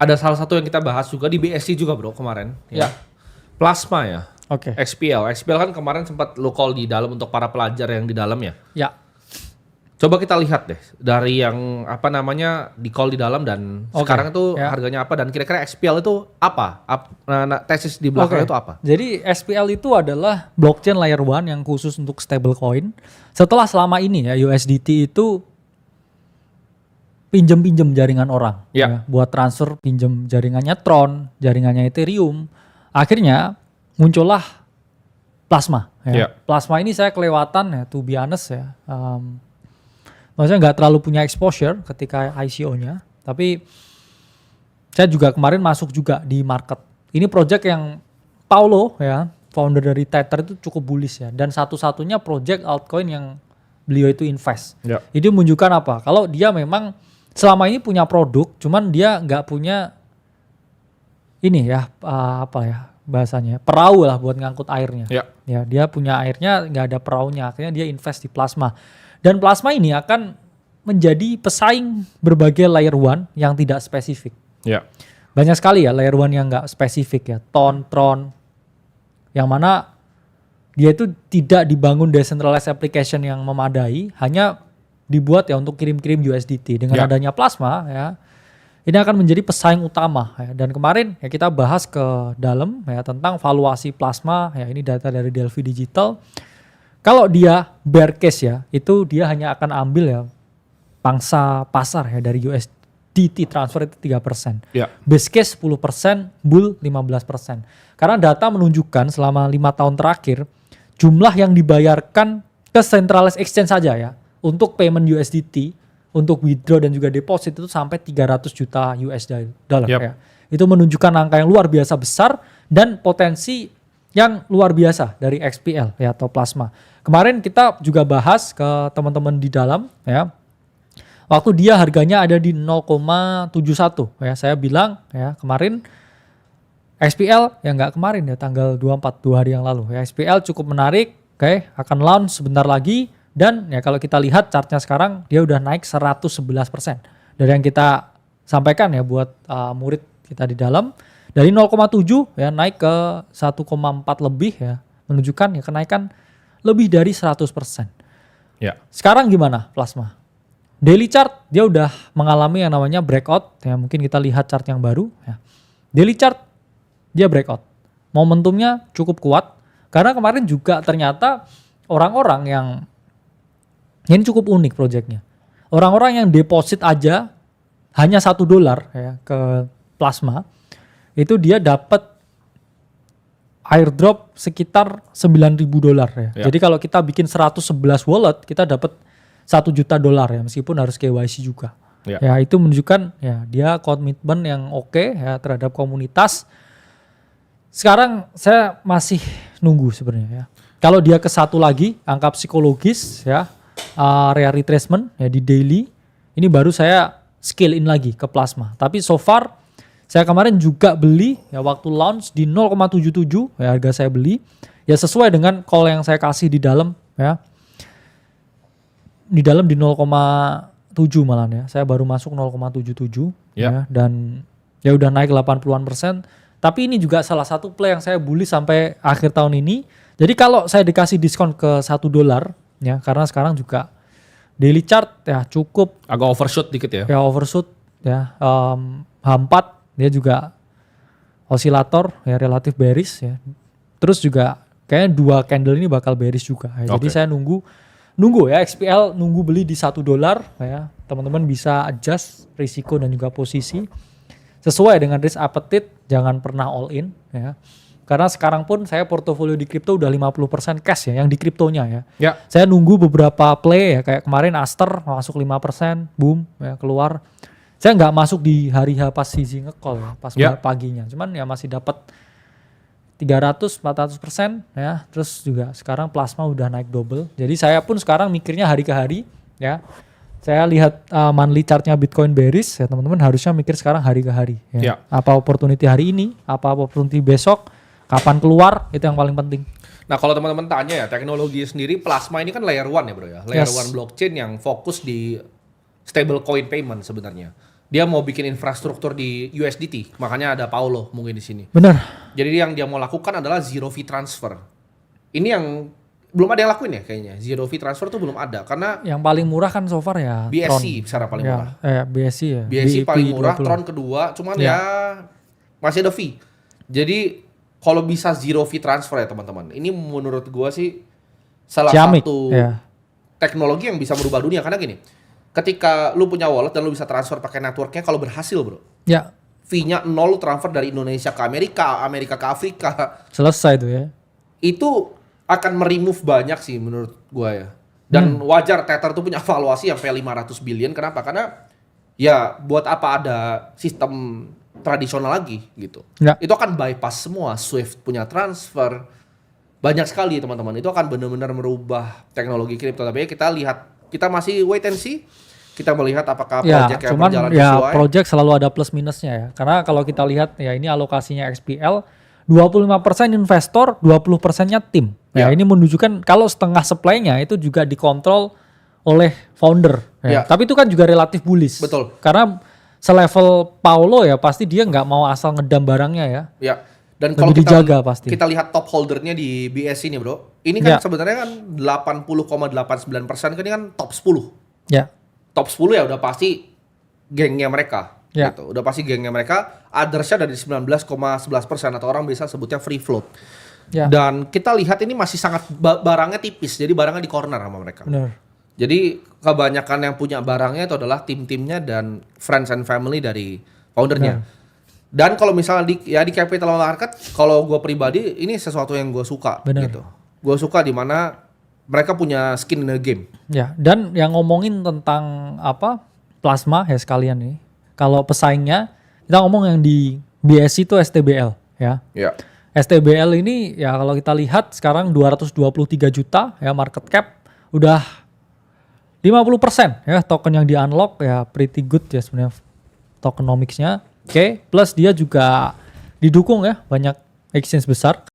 ada salah satu yang kita bahas juga di BSC juga bro kemarin. Ya. Plasma ya. Oke. XPL kan kemarin sempat lo call di dalam untuk para pelajar yang di dalam ya. Ya. Coba kita lihat deh dari yang apa namanya di call di dalam dan sekarang itu harganya apa dan kira-kira XPL itu apa? Tesis di belakangnya itu apa? Jadi SPL itu adalah blockchain layer 1 yang khusus untuk stablecoin. Setelah selama ini ya USDT itu pinjem jaringan orang ya, buat transfer pinjem jaringannya Tron, jaringannya Ethereum. Akhirnya muncullah Plasma ya. Plasma ini saya kelewatan ya, to be honest ya. Maksudnya nggak terlalu punya exposure ketika ICO-nya, tapi saya juga kemarin masuk juga di market. Ini project yang Paulo ya, founder dari Tether itu cukup bullish ya, dan satu-satunya project altcoin yang beliau itu invest. Itu menunjukkan apa? Kalau dia memang selama ini punya produk, cuman dia nggak punya ini ya, apa ya bahasanya, perahu lah buat ngangkut airnya. Ya, dia punya airnya, nggak ada perahunya, akhirnya dia invest di Plasma. Dan Plasma ini akan menjadi pesaing berbagai layer 1 yang tidak spesifik. Banyak sekali ya layer 1 yang nggak spesifik ya. Tron, yang mana dia itu tidak dibangun decentralized application yang memadai, hanya dibuat ya untuk kirim-kirim USDT. Dengan adanya Plasma ya, ini akan menjadi pesaing utama ya. Dan kemarin ya kita bahas ke dalam ya tentang valuasi Plasma ya, ini data dari Delphi Digital. Kalau dia bear case ya, itu dia hanya akan ambil ya pangsa pasar ya dari USDT transfer itu 3%. Base case 10%, bull 15%. Karena data menunjukkan selama 5 tahun terakhir, jumlah yang dibayarkan ke centralized exchange saja ya, untuk payment USDT, untuk withdraw dan juga deposit itu sampai 300 juta US dollar ya. Itu menunjukkan angka yang luar biasa besar dan potensi yang luar biasa dari XPL ya atau Plasma. Kemarin kita juga bahas ke teman-teman di dalam ya. Waktu dia harganya ada di 0,71 ya. Saya bilang ya kemarin XPL ya nggak kemarin ya tanggal 24 2 hari yang lalu ya. XPL cukup menarik, akan launch sebentar lagi dan ya kalau kita lihat chartnya sekarang dia udah naik 111% dari yang kita sampaikan ya buat murid kita di dalam. Dari 0,7 ya naik ke 1,4 lebih ya, menunjukkan ya kenaikan lebih dari 100%. Sekarang gimana Plasma? Daily chart dia udah mengalami yang namanya breakout ya, mungkin kita lihat chart yang baru ya. Daily chart dia breakout. Momentumnya cukup kuat karena kemarin juga ternyata orang-orang yang ini cukup unik projectnya. Orang-orang yang deposit aja hanya $1 ya ke Plasma, itu dia dapat airdrop sekitar $9.000 ya. Jadi kalau kita bikin 111 wallet, kita dapat $1 juta ya, meskipun harus KYC juga. Ya itu menunjukkan ya dia komitmen yang oke ya terhadap komunitas. Sekarang saya masih nunggu sebenarnya ya. Kalau dia ke satu lagi, angka psikologis ya, area retracement ya di daily, ini baru saya scale in lagi ke Plasma. Tapi so far saya kemarin juga beli ya waktu launch di 0,77 ya harga saya beli ya sesuai dengan call yang saya kasih di dalam ya. Di dalam di 0,7 malah ya. Saya baru masuk 0,77 ya dan ya udah naik 80-an%. Tapi ini juga salah satu play yang saya bully sampai akhir tahun ini. Jadi kalau saya dikasih diskon ke $1 ya karena sekarang juga daily chart ya cukup agak overshoot dikit ya. Ya overshoot ya. H4 dia juga osilator ya relatif bearish ya. Terus juga kayaknya 2 candle ini bakal bearish juga ya. Jadi saya nunggu ya XPL nunggu beli di $1 ya. Teman-teman bisa adjust risiko dan juga posisi sesuai dengan risk appetite, jangan pernah all in ya. Karena sekarang pun saya portofolio di kripto udah 50% cash ya yang di kriptonya ya. Saya nunggu beberapa play ya kayak kemarin Aster masuk 5%, boom ya keluar. Saya nggak masuk di hari H pas Zizi nge-call ya, pas paginya. Cuman ya masih dapat 300-400% ya. Terus juga sekarang Plasma udah naik double. Jadi saya pun sekarang mikirnya hari ke hari ya. Saya lihat monthly chartnya Bitcoin bearish ya teman-teman harusnya mikir sekarang hari ke hari ya. Apa opportunity hari ini, apa opportunity besok, kapan keluar itu yang paling penting. Nah kalau teman-teman tanya ya teknologi sendiri Plasma ini kan layer 1 ya bro ya. Layer 1 blockchain yang fokus di stable coin payment sebenarnya. dia mau bikin infrastruktur di USDT, makanya ada Paulo mungkin di sini. Benar. Jadi yang dia mau lakukan adalah zero fee transfer. Ini yang belum ada yang lakuin ya kayaknya. Zero fee transfer tuh belum ada karena yang paling murah kan so far ya BSC secara paling murah. BSC ya. BSC paling murah, Tron kedua, cuman ya masih ada fee. Jadi kalau bisa zero fee transfer ya teman-teman. Ini menurut gua sih salah satu teknologi yang bisa merubah dunia karena gini. Ketika lu punya wallet dan lu bisa transfer pakai networknya kalau berhasil bro. Ya. Fee-nya 0 lu transfer dari Indonesia ke Amerika, Amerika ke Afrika. Selesai tuh ya. Itu akan meremove banyak sih menurut gua ya. Dan wajar Tether tuh punya valuasi sampai 500 billion. Kenapa? Karena ya buat apa ada sistem tradisional lagi gitu. Ya. Itu akan bypass semua. Swift punya transfer. Banyak sekali teman-teman. Itu akan benar-benar merubah teknologi kripto. Tapi kita lihat, kita masih wait and see. Kita melihat apakah project yang berjalan sesuai. Project selalu ada plus minusnya ya. Karena kalau kita lihat ya ini alokasinya XPL 25% investor, 20%-nya tim. Ya, ini menunjukkan kalau setengah supply-nya itu juga dikontrol oleh founder. Ya. Tapi itu kan juga relatif bullish. Betul. Karena selevel Paulo ya pasti dia nggak mau asal ngedam barangnya ya. Ya. Dan kalau dijaga pasti. Kita lihat top holdernya di BSC ini bro. Ini kan sebenarnya kan 80,89% kan ini kan top 10. Ya. Top 10 ya udah pasti gengnya mereka. Gitu. Udah pasti gengnya mereka. Others-nya dari 19,11% atau orang bisa sebutnya free float. Ya. Dan kita lihat ini masih sangat barangnya tipis. Jadi barangnya di corner sama mereka. Benar. Jadi kebanyakan yang punya barangnya itu adalah tim-timnya dan friends and family dari foundernya. Dan kalau misalnya di capital market, kalau gue pribadi ini sesuatu yang gue suka. Gitu. Gue suka di mana mereka punya skin in the game. Ya. Dan yang ngomongin tentang plasma ya sekalian nih. Kalau pesaingnya, kita ngomong yang di BSC itu STBL ya. STBL ini ya kalau kita lihat sekarang 223 juta ya market cap, udah 50% ya token yang di unlock ya pretty good ya sebenarnya tokenomics-nya. Oke, plus dia juga didukung ya banyak exchange besar.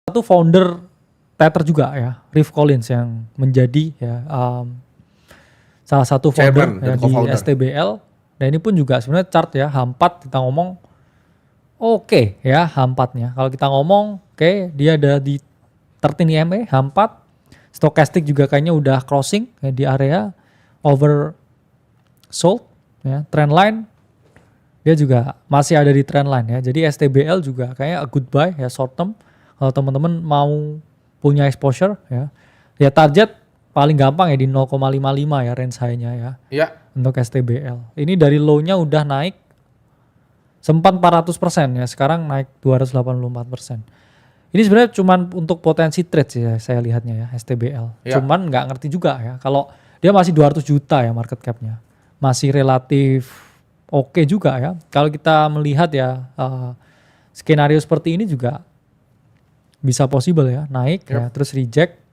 Satu founder Tether juga ya, Riff Collins yang menjadi ya salah satu founder ya, di STBL. Dan ini pun juga sebenarnya chart ya, H4 kita ngomong oke ya H4-nya. Kalau kita ngomong dia ada di 13 EMA H4. Stochastic juga kayaknya udah crossing ya, di area oversold ya. Trendline dia juga masih ada di trendline ya. Jadi STBL juga kayaknya a good buy ya short term. Kalau teman-teman mau punya exposure ya. Ya target paling gampang ya di 0,55 ya range high-nya ya. Iya. Untuk STBL. Ini dari low-nya udah naik sempat 400% ya. Sekarang naik 284%. Ini sebenarnya cuman untuk potensi trade ya saya lihatnya ya STBL. Ya. Cuman nggak ngerti juga ya. Kalau dia masih 200 juta ya market cap-nya. Masih relatif oke juga ya. Kalau kita melihat ya skenario seperti ini juga bisa possible ya. Naik ya terus reject.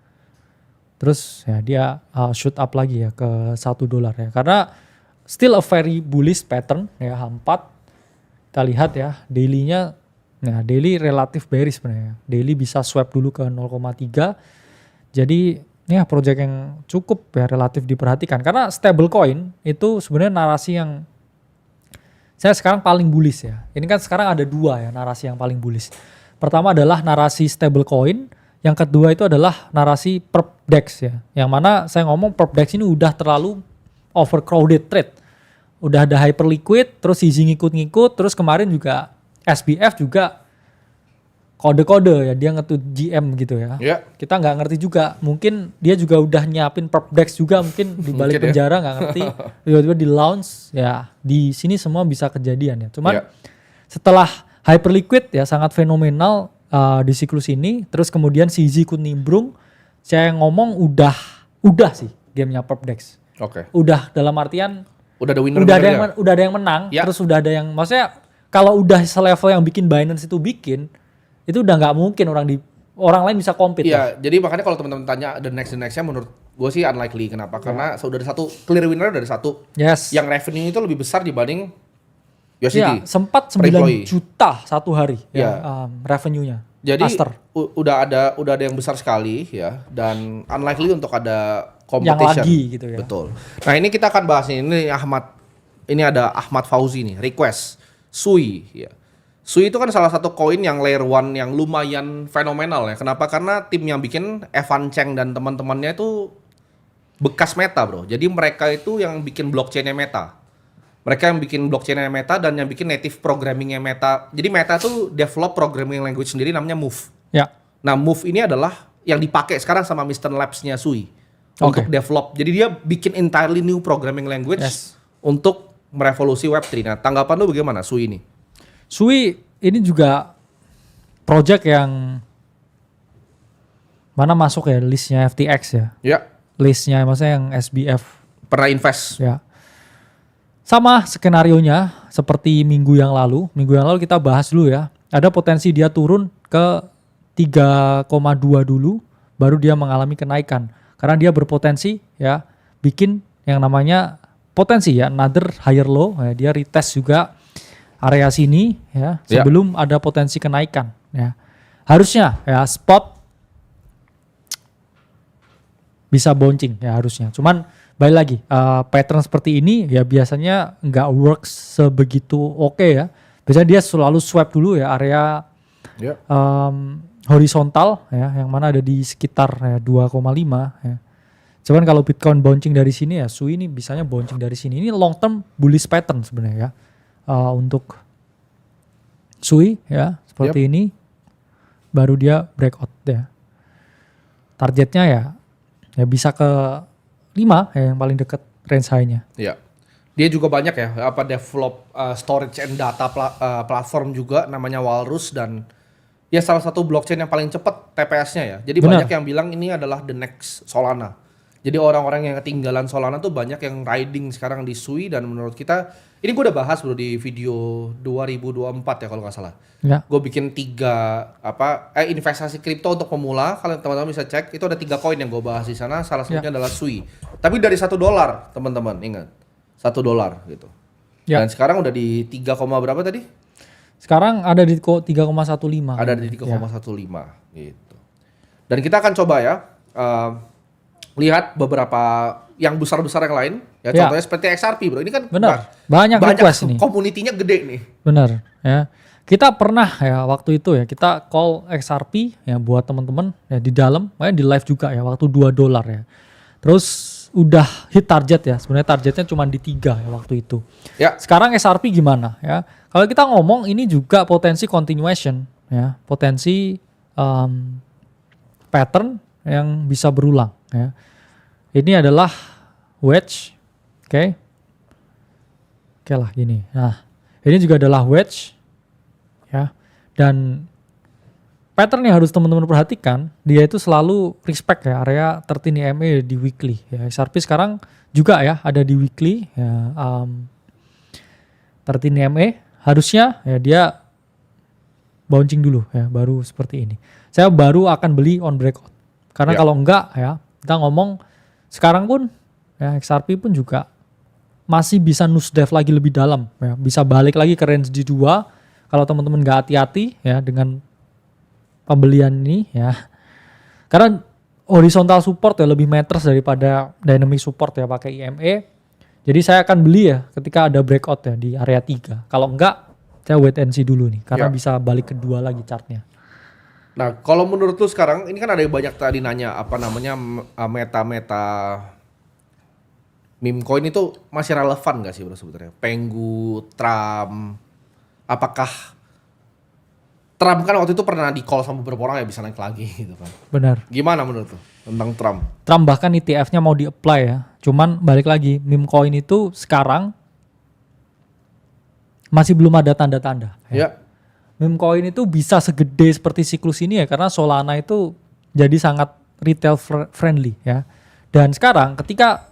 Terus ya dia shoot up lagi ya ke $1 ya. Karena still a very bullish pattern ya H4. Kita lihat ya daily-nya, nah daily relatif bearish sebenarnya. Daily bisa swap dulu ke 0,3. Jadi ya project yang cukup ya relatif diperhatikan. Karena stablecoin itu sebenarnya narasi yang saya sekarang paling bullish ya. Ini kan sekarang ada dua ya narasi yang paling bullish. Pertama adalah narasi stablecoin. Yang kedua itu adalah narasi perp DEX ya. Yang mana saya ngomong perp DEX ini udah terlalu overcrowded trade. Udah ada hyper liquid, terus easy ngikut-ngikut, terus kemarin juga SBF juga kode-kode ya, dia nge-tweet GM gitu ya. Kita nggak ngerti juga, mungkin dia juga udah nyiapin perp DEX juga mungkin di balik penjara nggak ngerti. Tiba-tiba di launch ya, di sini semua bisa kejadian ya. Cuman setelah hyper liquid ya sangat fenomenal di siklus ini, terus kemudian si Easy ikut nimbrung, saya ngomong udah sih gamenya perp DEX. Udah dalam artian udah ada yang menang, terus udah ada yang maksudnya kalau udah selevel yang bikin Binance itu itu udah nggak mungkin orang lain bisa compete. Iya, jadi makanya kalau teman-teman tanya the nextnya menurut gue sih unlikely. Kenapa? Karena sudah ada satu clear winner dari satu. Yang revenue itu lebih besar dibanding USDT. Sempat 9 juta satu hari revenue-nya. Jadi udah ada yang besar sekali ya, dan unlikely untuk ada competition. Yang lagi gitu ya. Betul. Nah, ini kita akan bahas ini Ahmad ini ada Ahmad Fauzi nih, request Sui ya. Sui itu kan salah satu koin yang layer 1 yang lumayan fenomenal ya. Kenapa? Karena tim yang bikin Evan Cheng dan teman-temannya itu bekas Meta, bro. Jadi mereka itu yang bikin blockchain-nya Meta. Mereka yang bikin blockchain-nya Meta dan yang bikin native programming-nya Meta. Jadi Meta tuh develop programming language sendiri namanya Move. Ya. Nah, Move ini adalah yang dipakai sekarang sama Mr. Labs-nya Sui untuk develop. Jadi dia bikin entirely new programming language untuk merevolusi Web3. Nah, tanggapan lu bagaimana Sui ini? Sui ini juga project yang mana masuk ya listnya FTX ya. Ya. Listnya maksudnya yang SBF. Pernah invest. Ya. Sama skenarionya seperti minggu yang lalu. Minggu yang lalu kita bahas dulu ya. Ada potensi dia turun ke 3,2 dulu baru dia mengalami kenaikan. Karena dia berpotensi ya bikin yang namanya potensi ya another higher low ya, dia retest juga area sini ya sebelum ada potensi kenaikan ya. Harusnya ya spot bisa bouncing ya harusnya. Cuman balik lagi pattern seperti ini ya biasanya nggak works sebegitu oke ya. Biasanya dia selalu swap dulu ya area horizontal ya yang mana ada di sekitar ya, 2,5 ya. Cuman kalau Bitcoin bouncing dari sini ya Sui ini bisanya bouncing dari sini. Ini long term bullish pattern sebenarnya ya. Untuk Sui ya seperti ini baru dia breakout ya. Targetnya ya bisa ke 5 ya yang paling dekat range high-nya. Iya. Dia juga banyak ya develop storage and data platform juga namanya Walrus dan ya salah satu blockchain yang paling cepat TPS-nya ya. Jadi banyak yang bilang ini adalah the next Solana. Jadi orang-orang yang ketinggalan Solana tuh banyak yang riding sekarang di Sui dan menurut kita ini gue udah bahas bro di video 2024 ya kalau nggak salah. Ya. Gue bikin 3 investasi kripto untuk pemula. Kalian teman-teman bisa cek itu ada 3 koin yang gue bahas di sana. Salah satunya adalah Sui. Tapi dari $1 teman-teman ingat $1 gitu. Ya. Dan sekarang udah di 3, berapa tadi? Sekarang ada di 3,15. Ada di 3,15 gitu. Dan kita akan coba ya. Lihat beberapa yang besar-besar yang lain ya contohnya seperti XRP bro ini kan banyak request nih community-nya gede nih benar ya kita pernah ya waktu itu ya kita call XRP ya buat teman-teman ya di dalam di live juga ya waktu $2 ya terus udah hit target ya sebenarnya targetnya cuma di 3 ya waktu itu ya sekarang XRP gimana ya kalau kita ngomong ini juga potensi continuation ya potensi pattern yang bisa berulang ya. Ini adalah wedge. Oke lah gini. Nah, ini juga adalah wedge ya. Dan pattern yang harus teman-teman perhatikan, dia itu selalu respect ya area 13 EMA di weekly ya. XRP sekarang juga ya ada di weekly ya 13 EMA harusnya ya dia bouncing dulu ya baru seperti ini. Saya baru akan beli on breakout. Karena kalau enggak ya, kita ngomong sekarang pun ya XRP pun juga masih bisa nosedive lagi lebih dalam ya, bisa balik lagi ke range di 2 kalau teman-teman enggak hati-hati ya dengan pembelian ini ya. Karena horizontal support ya lebih matters daripada dynamic support ya pakai EMA. Jadi saya akan beli ya ketika ada breakout ya di area 3. Kalau enggak saya wait and see dulu nih karena bisa balik ke 2 lagi chartnya. Nah, kalau menurut lu sekarang ini kan ada banyak tadi nanya apa namanya meta meme coin itu masih relevan gak sih bro sebetulnya? Pengu, Trump, apakah Trump kan waktu itu pernah di call sama beberapa orang ya bisa naik lagi gitu kan? Benar. Gimana menurut lu tentang Trump? Trump bahkan ETF-nya mau di-apply ya, cuman balik lagi meme coin itu sekarang masih belum ada tanda-tanda. Ya. Meme coin itu bisa segede seperti siklus ini ya karena Solana itu jadi sangat retail friendly ya. Dan sekarang ketika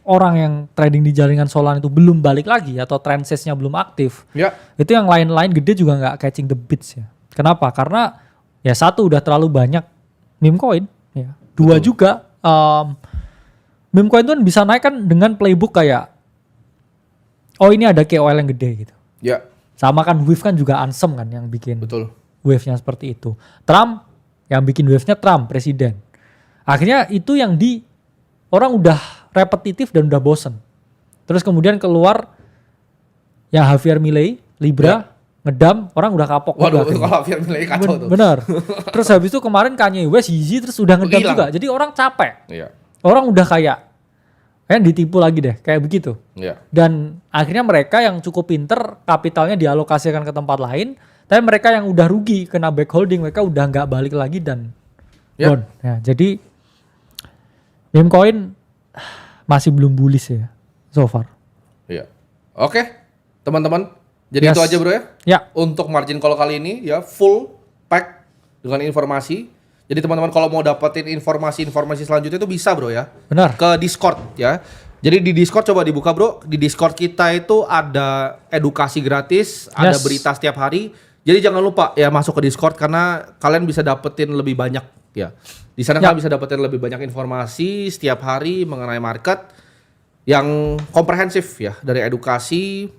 orang yang trading di jaringan Solana itu belum balik lagi atau transaksinya belum aktif, itu yang lain-lain gede juga nggak catching the beats ya. Kenapa? Karena ya satu udah terlalu banyak meme coin ya. Dua juga meme coin itu kan bisa naik kan dengan playbook kayak oh ini ada KOL yang gede gitu. Ya. Sama kan Wave kan juga Ansem kan yang bikin wave-nya seperti itu. Trump yang bikin wave-nya Trump presiden. Akhirnya itu yang orang udah repetitif dan udah bosen. Terus kemudian keluar yang Javier Milei, Libra, ngedam, orang udah kapok. Waduh, kalau Javier Milei kacau tuh. Bener. Terus habis itu kemarin Kanye West, Yeezy, terus udah ngedam juga. Jadi orang capek. Iya. Orang udah kayak ditipu lagi deh, kayak begitu. Iya. Dan akhirnya mereka yang cukup pinter, kapitalnya dialokasikan ke tempat lain, tapi mereka yang udah rugi, kena backholding, mereka udah nggak balik lagi dan gone. Ya, jadi meme coin masih belum bullish ya, so far. Iya. Oke, teman-teman. Jadi itu aja bro ya. Ya. Untuk margin call kali ini ya full pack dengan informasi. Jadi teman-teman kalau mau dapetin informasi selanjutnya itu bisa bro ya. Benar. Ke Discord ya. Jadi di Discord coba dibuka bro. Di Discord kita itu ada edukasi gratis, ada berita setiap hari. Jadi jangan lupa ya masuk ke Discord karena kalian bisa dapetin lebih banyak ya. Di sana kalian bisa dapetin lebih banyak informasi setiap hari mengenai market yang komprehensif ya, dari edukasi,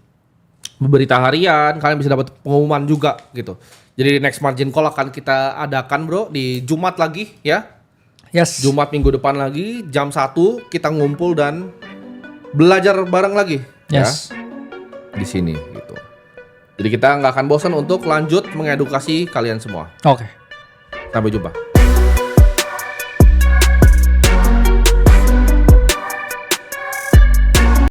berita harian, kalian bisa dapat pengumuman juga gitu. Jadi next margin call akan kita adakan bro di Jumat lagi ya. Yes. Jumat minggu depan lagi jam 1 kita ngumpul dan belajar bareng lagi ya. Di sini gitu. Jadi kita nggak akan bosan untuk lanjut mengedukasi kalian semua. Oke. Sampai jumpa.